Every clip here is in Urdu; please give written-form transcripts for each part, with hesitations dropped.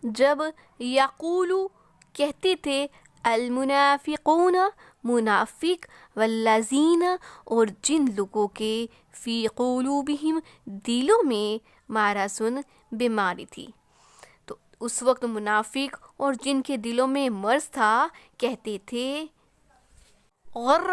جب یقولو کہتے تھے المنافقون منافق والذین اور جن لوگوں کے فی قلوبہم دلوں میں مرضٌ بیماری تھی، تو اس وقت منافق اور جن کے دلوں میں مرض تھا کہتے تھے غر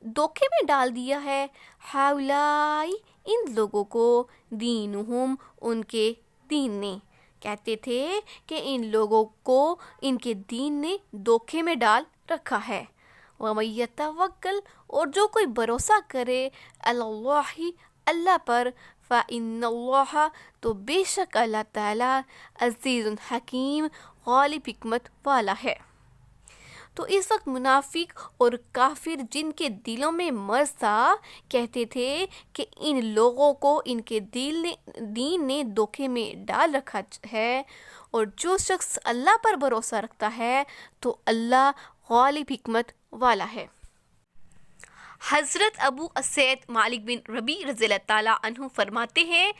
دھوکے میں ڈال دیا ہے ہؤلائی ان لوگوں کو دینہم ان کے دین نے، کہتے تھے کہ ان لوگوں کو ان کے دین نے دھوکے میں ڈال رکھا ہے۔ وَمَن يَتَوَکَّلْ اور جو کوئی بھروسہ کرے علی اللہ اللہ پر فَإِنَّ اللَّهَ تو بے شک اللہ تعالیٰ عزیز حکیم غالب حکمت والا ہے۔ تو اس وقت منافق اور کافر جن کے دلوں میں مرض تھا کہتے تھے کہ ان لوگوں کو ان کے دین نے دھوکے میں ڈال رکھا ہے، اور جو شخص اللہ پر بھروسہ رکھتا ہے تو اللہ غالب حکمت والا ہے۔ حضرت ابو اسید مالک بن ربیع رضی اللہ تعالیٰ عنہ فرماتے ہیں،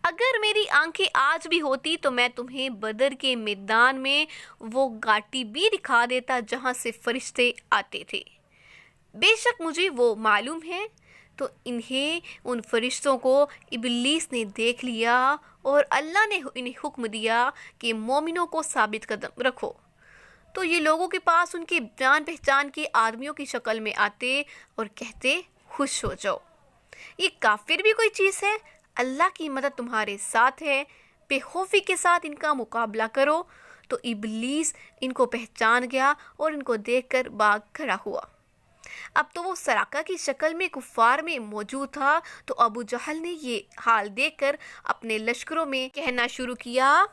اگر میری آنکھیں آج بھی ہوتی تو میں تمہیں بدر کے میدان میں وہ گھاٹی بھی دکھا دیتا جہاں سے فرشتے آتے تھے، بے شک مجھے وہ معلوم ہے۔ تو ان فرشتوں کو ابلیس نے دیکھ لیا اور اللہ نے انہیں حکم دیا کہ مومنوں کو ثابت قدم رکھو، تو یہ لوگوں کے پاس ان کے جان پہچان کے آدمیوں کی شکل میں آتے اور کہتے خوش ہو جاؤ، یہ کافر بھی کوئی چیز ہے، اللہ کی مدد تمہارے ساتھ ہے، بے خوفی کے ساتھ ان کا مقابلہ کرو۔ تو ابلیس ان کو پہچان گیا اور ان کو دیکھ کر بھاگ کھڑا ہوا۔ اب تو وہ سراقہ کی شکل میں کفار میں موجود تھا، تو ابو جہل نے یہ حال دیکھ کر اپنے لشکروں میں کہنا شروع کیا،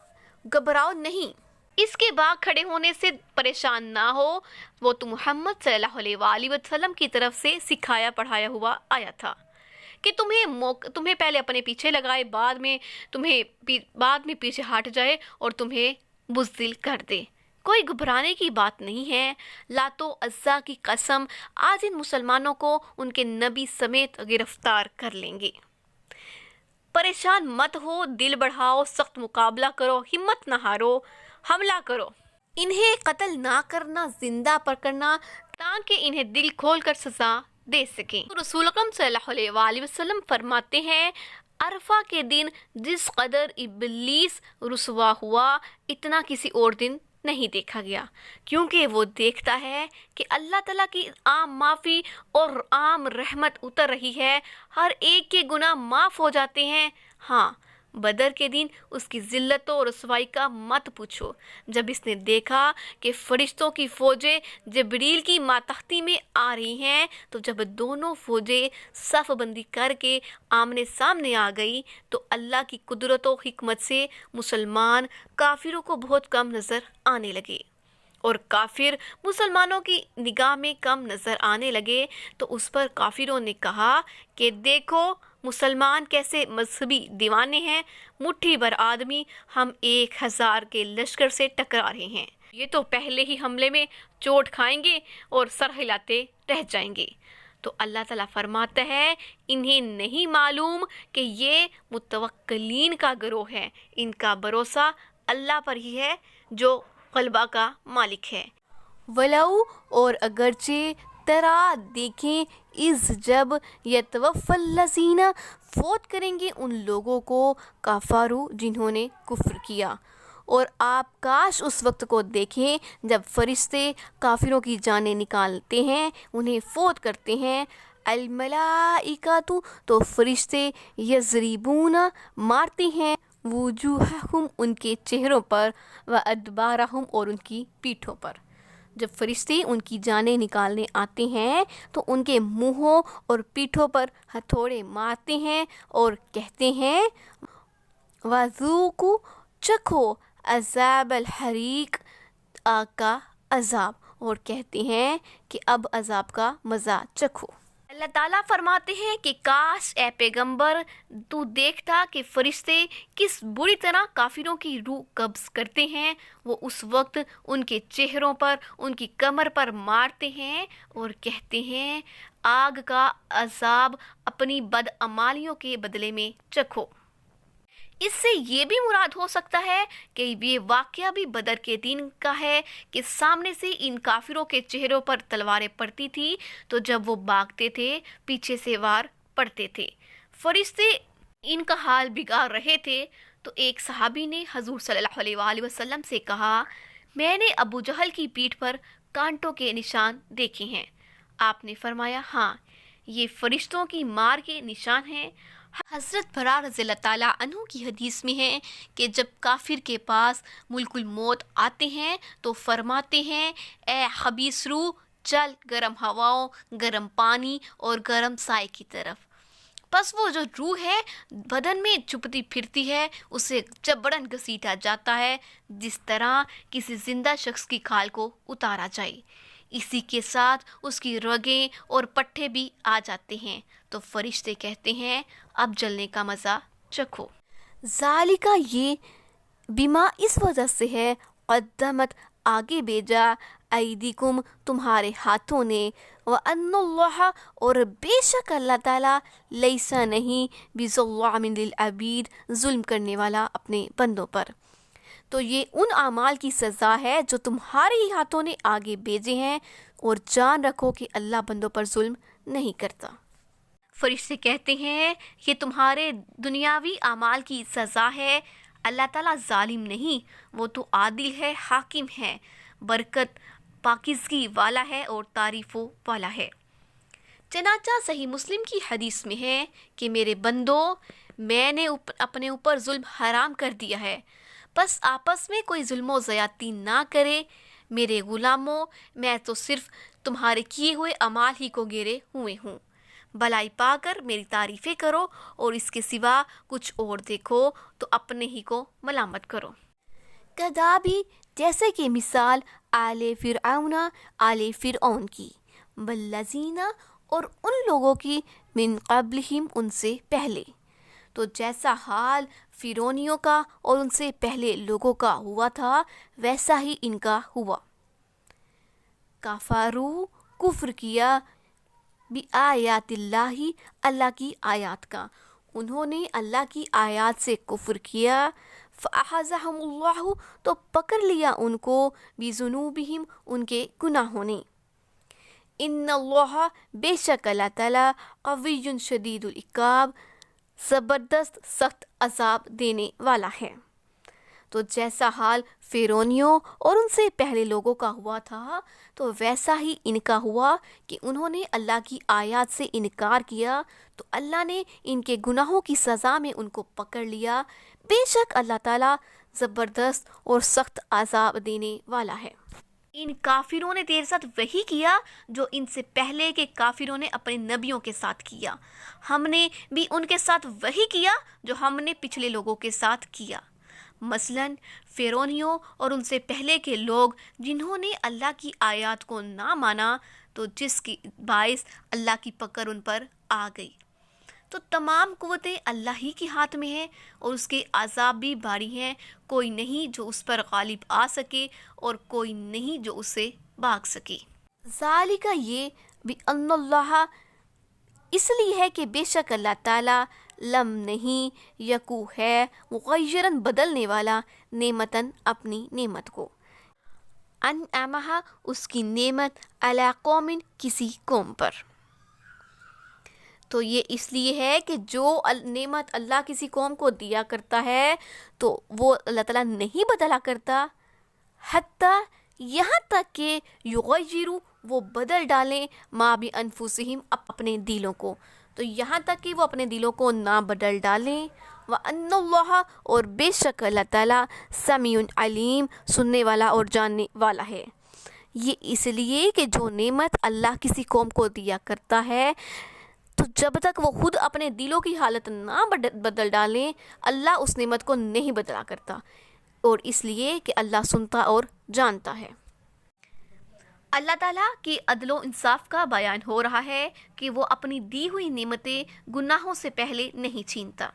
گھبراؤ نہیں، اس کے بھاگ کھڑے ہونے سے پریشان نہ ہو، وہ تو محمد صلی اللہ علیہ وآلہ وسلم کی طرف سے سکھایا پڑھایا ہوا آیا تھا کہ تمہیں پہلے اپنے پیچھے لگائے، بعد میں پیچھے ہٹ جائے اور تمہیں بزدل کر دے، کوئی گھبرانے کی بات نہیں ہے۔ لات و عزا کی قسم، آج ان مسلمانوں کو ان کے نبی سمیت گرفتار کر لیں گے۔ پریشان مت ہو، دل بڑھاؤ، سخت مقابلہ کرو، ہمت نہ ہارو، حملہ کرو، انہیں قتل نہ کرنا، زندہ پکڑنا تاکہ انہیں دل کھول کر سزا دے سکیں۔ رسول اکرم صلی اللہ علیہ وآلہ وسلم فرماتے ہیں، عرفہ کے دن جس قدر ابلیس رسوا ہوا اتنا کسی اور دن نہیں دیکھا گیا، کیونکہ وہ دیکھتا ہے کہ اللہ تعالیٰ کی عام معافی اور عام رحمت اتر رہی ہے، ہر ایک کے گناہ معاف ہو جاتے ہیں۔ ہاں، بدر کے دن اس کی ذلت و رسوائی کا مت پوچھو، جب اس نے دیکھا کہ فرشتوں کی فوجیں جبریل کی ماتحتی میں آ رہی ہیں، تو جب دونوں فوجیں صف بندی کر کے آمنے سامنے آ گئی تو اللہ کی قدرت و حکمت سے مسلمان کافروں کو بہت کم نظر آنے لگے، اور کافر مسلمانوں کی نگاہ میں کم نظر آنے لگے، تو اس پر کافروں نے کہا کہ دیکھو مسلمان کیسے مذہبی دیوانے ہیں، مٹھی بھر آدمی ہم 1000 کے لشکر سے ٹکرا رہے ہیں، یہ تو پہلے ہی حملے میں چوٹ کھائیں گے اور سر ہلاتے رہ جائیں گے۔ تو اللہ تعالیٰ فرماتا ہے، انہیں نہیں معلوم کہ یہ متوکلین کا گروہ ہے، ان کا بھروسہ اللہ پر ہی ہے جو غلبہ کا مالک ہے۔ وَلَوْ اور اگرچہ ترا دیکھیں اس جب یتوفی الذین فوت کریں گے ان لوگوں کو کفروا جنہوں نے کفر کیا، اور آپ کاش اس وقت کو دیکھیں جب فرشتے کافروں کی جانیں نکالتے ہیں، انہیں فوت کرتے ہیں۔ الملائکۃ تو فرشتے یضربون مارتے ہیں وجوہہم ان کے چہروں پر، وادبارہم اور ان کی پیٹھوں پر۔ جب فرشتے ان کی جانیں نکالنے آتے ہیں تو ان کے منہوں اور پیٹھوں پر ہتھوڑے مارتے ہیں اور کہتے ہیں وَذُوقُوا چکھو عذاب الحریق آگ کا عذاب، اور کہتے ہیں کہ اب عذاب کا مزہ چکھو۔ اللہ تعالیٰ فرماتے ہیں کہ کاش اے پیغمبر تو دیکھتا کہ فرشتے کس بری طرح کافروں کی روح قبض کرتے ہیں، وہ اس وقت ان کے چہروں پر، ان کی کمر پر مارتے ہیں اور کہتے ہیں آگ کا عذاب اپنی بدعمالیوں کے بدلے میں چکھو۔ اس سے یہ بھی مراد ہو سکتا ہے کہ یہ واقعہ بھی بدر کے دن کا ہے کہ سامنے سے ان کافروں کے چہروں پر تلواریں پڑتی تھی تو جب وہ بھاگتے تھے پیچھے سے وار پڑتے تھے۔ فرشتے ان کا حال بگاڑ رہے تھے تو ایک صحابی نے حضور صلی اللہ علیہ وآلہ وسلم سے کہا، میں نے ابو جہل کی پیٹھ پر کانٹوں کے نشان دیکھے ہیں۔ آپ نے فرمایا، ہاں، یہ فرشتوں کی مار کے نشان ہیں۔ حضرت برا رضی اللہ تعالیٰ عنہ کی حدیث میں ہے کہ جب کافر کے پاس ملک الموت آتے ہیں تو فرماتے ہیں، اے خبیث روح، چل گرم ہواؤں، گرم پانی اور گرم سائے کی طرف۔ پس وہ جو روح ہے بدن میں چھپتی پھرتی ہے، اسے جبرن گھسیٹا جاتا ہے جس طرح کسی زندہ شخص کی کھال کو اتارا جائے۔ اسی کے ساتھ اس کی رگیں اور پٹھے بھی آ جاتے ہیں تو فرشتے کہتے ہیں، اب جلنے کا مزہ چکھو۔ ذالکہ یہ بیما اس وجہ سے ہے، قدمت آگے بھیجا، ایدیکم تمہارے ہاتھوں نے، وَأَنَّ اللَّهَ اور بے شک اللہ تعالیٰ لیسا نہیں بِظَلَّامٍ لِلْعَبِيدِ ظلم کرنے والا اپنے بندوں پر۔ تو یہ ان اعمال کی سزا ہے جو تمہارے ہی ہاتھوں نے آگے بھیجے ہیں، اور جان رکھو کہ اللہ بندوں پر ظلم نہیں کرتا۔ فرشتے کہتے ہیں، یہ تمہارے دنیاوی اعمال کی سزا ہے، اللہ تعالیٰ ظالم نہیں، وہ تو عادل ہے، حاکم ہے، برکت پاکیزگی والا ہے اور تعریفوں والا ہے۔ چنانچہ صحیح مسلم کی حدیث میں ہے کہ میرے بندوں، میں نے اپنے اوپر ظلم حرام کر دیا ہے، بس آپس میں کوئی ظلم و زیادتی نہ کرے۔ میرے غلاموں، میں تو صرف تمہارے کیے ہوئے اعمال ہی کو گھیرے ہوئے ہوں، بھلائی پا کر میری تعریفیں کرو اور اس کے سوا کچھ اور دیکھو تو اپنے ہی کو ملامت کرو۔ کدابی جیسے کہ مثال آل فرعون کی، والذین اور ان لوگوں کی من قبلہم ان سے پہلے، تو جیسا حال فرعونیوں کا اور ان سے پہلے لوگوں کا ہوا تھا ویسا ہی ان کا ہوا۔ کفروا کفر کیا، بآیات اللہ اللہ کی آیات کا، انہوں نے اللہ کی آیات سے کفر کیا، فأخذہم اللہ تو پکڑ لیا ان کو، بذنوبہم ان کے گناہوں نے۔ ان اللہ بے شک اللہ تعالیٰ قوی شدید العقاب زبردست سخت عذاب دینے والا ہے۔ تو جیسا حال فرعونیوں اور ان سے پہلے لوگوں کا ہوا تھا تو ویسا ہی ان کا ہوا کہ انہوں نے اللہ کی آیات سے انکار کیا تو اللہ نے ان کے گناہوں کی سزا میں ان کو پکڑ لیا۔ بے شک اللہ تعالیٰ زبردست اور سخت عذاب دینے والا ہے۔ ان کافروں نے تیرے ساتھ وہی کیا جو ان سے پہلے کے کافروں نے اپنے نبیوں کے ساتھ کیا، ہم نے بھی ان کے ساتھ وہی کیا جو ہم نے پچھلے لوگوں کے ساتھ کیا۔ مثلاً فرعونیوں اور ان سے پہلے کے لوگ جنہوں نے اللہ کی آیات کو نہ مانا تو جس کی باعث اللہ کی پکڑ ان پر آ گئی۔ تو تمام قوتیں اللہ ہی کے ہاتھ میں ہیں اور اس کے عذاب بھی باری ہیں، کوئی نہیں جو اس پر غالب آ سکے اور کوئی نہیں جو اسے بھاگ سکے۔ ذالکہ یہ بأن اللہ اس لیے ہے کہ بے شک اللہ تعالیٰ لم نہیں یکو ہے مغیرن بدلنے والا نعمتاً اپنی نعمت کو، انعمہا اس کی نعمت علی قوم کسی قوم پر۔ تو یہ اس لیے ہے کہ جو نعمت اللہ کسی قوم کو دیا کرتا ہے تو وہ اللہ تعالیٰ نہیں بدلا کرتا، حتیٰ یہاں تک کہ یغیروا وہ بدل ڈالیں ما بانفسہم اپنے دلوں کو، تو یہاں تک کہ وہ اپنے دلوں کو نہ بدل ڈالیں۔ وَأَنَّ اللَّهَ اور بے شک اللہ تعالیٰ سمیع علیم سننے والا اور جاننے والا ہے۔ یہ اس لیے کہ جو نعمت اللہ کسی قوم کو دیا کرتا ہے تو جب تک وہ خود اپنے دلوں کی حالت نہ بدل ڈالیں اللہ اس نعمت کو نہیں بدلا کرتا، اور اس لیے کہ اللہ سنتا اور جانتا ہے۔ اللہ تعالیٰ کی عدل و انصاف کا بیان ہو رہا ہے کہ وہ اپنی دی ہوئی نعمتیں گناہوں سے پہلے نہیں چھینتا،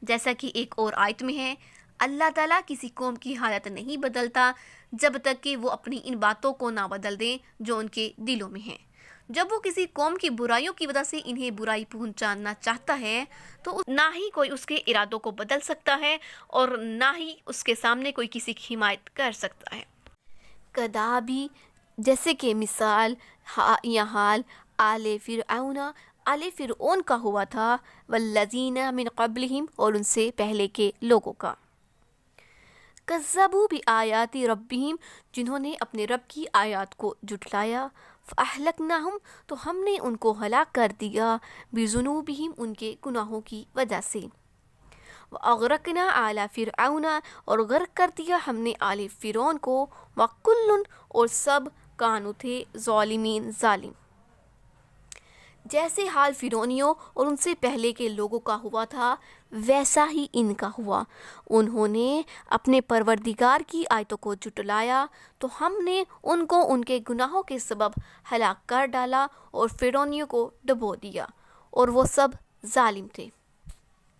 جیسا کہ ایک اور آیت میں ہے، اللہ تعالیٰ کسی قوم کی حالت نہیں بدلتا جب تک کہ وہ اپنی ان باتوں کو نہ بدل دیں جو ان کے دلوں میں ہیں۔ جب وہ کسی قوم کی برائیوں کی وجہ سے انہیں برائی پہنچانا چاہتا ہے تو نہ ہی کوئی اس کے ارادوں کو بدل سکتا ہے اور نہ ہی اس کے سامنے کوئی کسی کی حمایت کر سکتا ہے۔ کدابی جیسے کہ مثال یا حال آل فرعون کا ہوا تھا، والذین من قبلہم اور ان سے پہلے کے لوگوں کا، کذبوا بآیات ربہم جنہوں نے اپنے رب کی آیات کو جھٹلایا، فاہلکناہم تو ہم نے ان کو ہلاک کر دیا، بذنوبہم ان کے گناہوں کی وجہ سے، واغرقنا آل فرعون اور غرق کر دیا ہم نے آل فرعون کو، وکل اور سب کانوا تھے ظالمین ظالم۔ جیسے حال فرعونیوں اور ان سے پہلے کے لوگوں کا ہوا تھا ویسا ہی ان کا ہوا، انہوں نے اپنے پروردگار کی آیتوں کو جھٹلایا تو ہم نے ان کو ان کے گناہوں کے سبب ہلاک کر ڈالا اور فرعونیوں کو ڈبو دیا، اور وہ سب ظالم تھے۔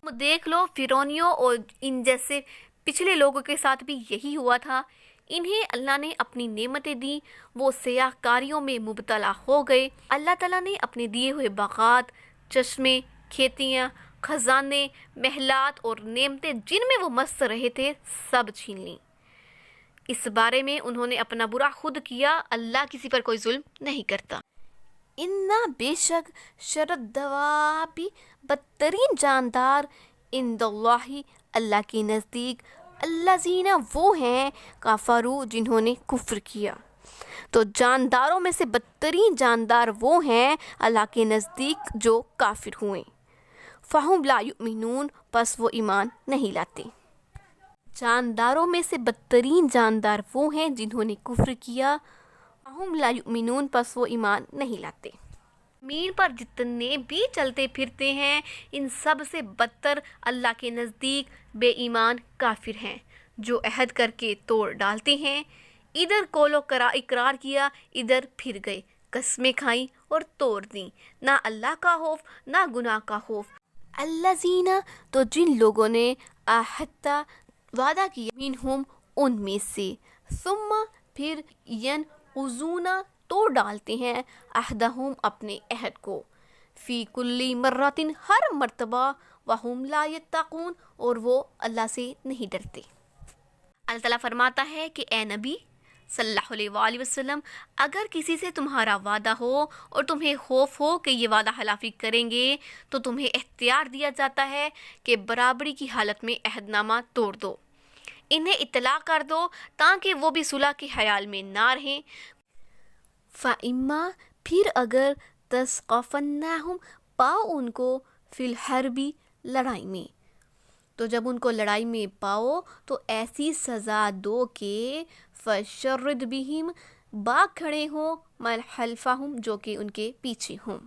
دیکھ لو فرعونیوں اور ان جیسے پچھلے لوگوں کے ساتھ بھی یہی ہوا تھا، انہیں اللہ نے اپنی نعمتیں دی، وہ سیاہ کاریوں میں مبتلا ہو گئے، اللہ تعالیٰ نے اپنے دیے ہوئے باغات، چشمے، کھیتیاں، خزانے، محلات اور نعمتیں جن میں وہ مست رہے تھے سب چھین لیں۔ اس بارے میں انہوں نے اپنا برا خود کیا، اللہ کسی پر کوئی ظلم نہیں کرتا۔ انا بے شک شرد دوابی بدترین جاندار عند اللہ اللہ کے نزدیک، الذین وہ ہیں کفروا جنہوں نے کفر کیا، تو جانداروں میں سے بدترین جاندار وہ ہیں اللہ کے نزدیک جو کافر ہوئے، فہم لا یؤمنون پس وہ ایمان نہیں لاتے۔ جانداروں میں سے بدترین جاندار وہ ہیں جنہوں نے کفر کیا، فہم لا یؤمنون پس وہ ایمان نہیں لاتے۔ زمین پر جتنے بھی چلتے پھرتے ہیں ان سب سے بدتر اللہ کے نزدیک بے ایمان کافر ہیں، جو عہد کر کے توڑ ڈالتے ہیں، ادھر قول و اقرار کیا ادھر پھر گئے، قسمیں کھائیں اور توڑ دیں، نہ اللہ کا خوف نہ گناہ کا خوف۔ الذین تو جن لوگوں نے عہد وعدہ کیا، منہم ان میں سے، ثم پھر ینقضون توڑ ڈالتے ہیں، عہدہم اپنے عہد کو، فی کل مرۃ ہر مرتبہ، وہم لا یتقون اور وہ اللہ سے نہیں ڈرتے۔ اللہ تعالیٰ فرماتا ہے کہ اے نبی صلی اللہ علیہ وآلہ وسلم، اگر کسی سے تمہارا وعدہ ہو اور تمہیں خوف ہو کہ یہ وعدہ خلافی کریں گے تو تمہیں اختیار دیا جاتا ہے کہ برابری کی حالت میں عہد نامہ توڑ دو، انہیں اطلاع کر دو تاکہ وہ بھی صلح کے خیال میں نہ رہیں۔ فَإِمَّا پھر اگر تَثْقَفَنَّهُمْ پاؤ ان کو فی الحرب لڑائی میں، تو جب ان کو لڑائی میں پاؤ تو ایسی سزا دو کہ فَشَرِّدْ بِهِمْ باغ کھڑے ہوں مَعَ خَلْفَهُمْ جو کہ ان کے پیچھے ہوں،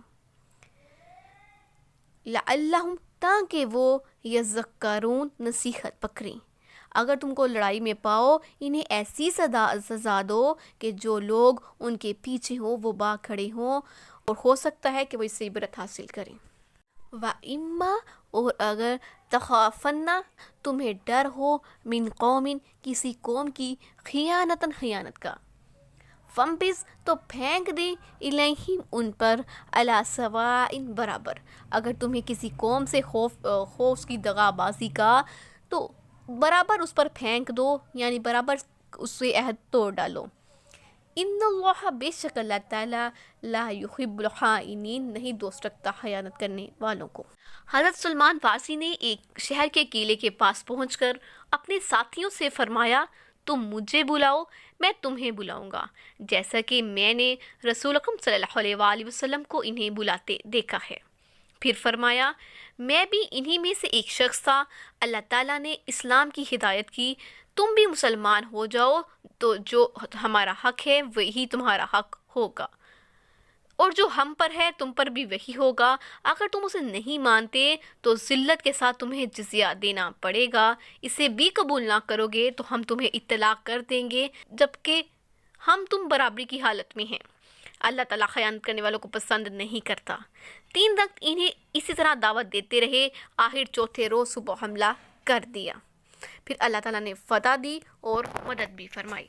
لَعَلَّهُمْ تاکہ وہ یذکرون نصیحت پکڑیں۔ اگر تم کو لڑائی میں پاؤ انہیں ایسی سزا دو کہ جو لوگ ان کے پیچھے ہوں وہ باغ کھڑے ہوں اور ہو سکتا ہے کہ وہ اس سے عبرت حاصل کریں۔ وَإِمَّا اور اگر تخافن تمہیں ڈر ہو من قوم کسی قوم کی خیانت کا، فَانبِذْ تو پھینک دے الیہم ان پر علی سواء برابر، اگر تمہیں کسی قوم سے خوف کی دغا بازی کا تو برابر اس پر پھینک دو، یعنی برابر اس سے عہد توڑ ڈالو۔ ان اللہ بے شک اللہ تعالیٰ لا یحب الخائنین نہیں دوست رکھتا خیانت کرنے والوں کو۔ حضرت سلمان فارسی نے ایک شہر کے قلعے کے پاس پہنچ کر اپنے ساتھیوں سے فرمایا، تم مجھے بلاؤ میں تمہیں بلاؤں گا، جیسا کہ میں نے رسول اکرم صلی اللہ علیہ وآلہ وسلم کو انہیں بلاتے دیکھا ہے۔ پھر فرمایا، میں بھی انہی میں سے ایک شخص تھا، اللہ تعالیٰ نے اسلام کی ہدایت کی، تم بھی مسلمان ہو جاؤ تو جو ہمارا حق ہے وہی تمہارا حق ہوگا، اور جو ہم پر ہے تم پر بھی وہی ہوگا، اگر تم اسے نہیں مانتے تو ذلت کے ساتھ تمہیں جزیہ دینا پڑے گا، اسے بھی قبول نہ کرو گے تو ہم تمہیں اطلاع کر دیں گے جبکہ ہم تم برابری کی حالت میں ہیں۔ اللہ تعالیٰ خیانت کرنے والوں کو پسند نہیں کرتا۔ 3 وقت انہیں اسی طرح دعوت دیتے رہے، آخر چوتھے روز صبح حملہ کر دیا، پھر اللہ تعالیٰ نے فتح دی اور مدد بھی فرمائی۔